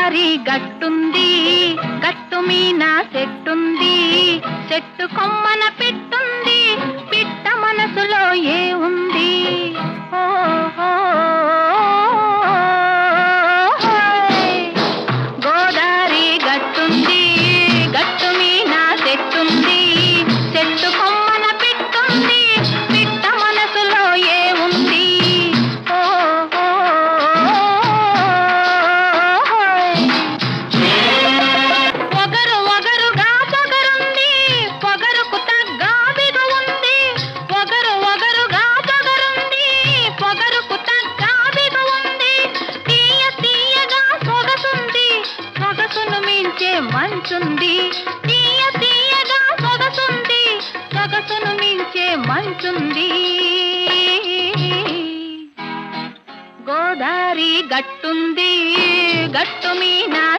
గోదారి గట్టుంది, గట్టు మీన చెట్టుంది, చెట్టు కొమ్మన పిట్టుంది, పిట్ట మనసులో ఏ ఉంది? గోదారి గట్టుంది, గట్టు మీన చెట్టుంది, చెట్టు కొమ్మన పిట్టుంది, పిట్ట మనసులో ఏ ఉంది? ఒగరు ఒగరుగా పొగరుంది, పొగరుకు తగ్గ బిగు ఉంది. ఒగరు ఒగరుగా పొగరుంది, పొగరుకు తగ్గ బిగు ఉంది. తీయ తీయగా సొగసుంది, సొగసును మించే మంచుంది. తీయ తీయగా సొగసుంది, సొగసును మించే మంచుంది. గోదారి గట్టుంది, గట్టు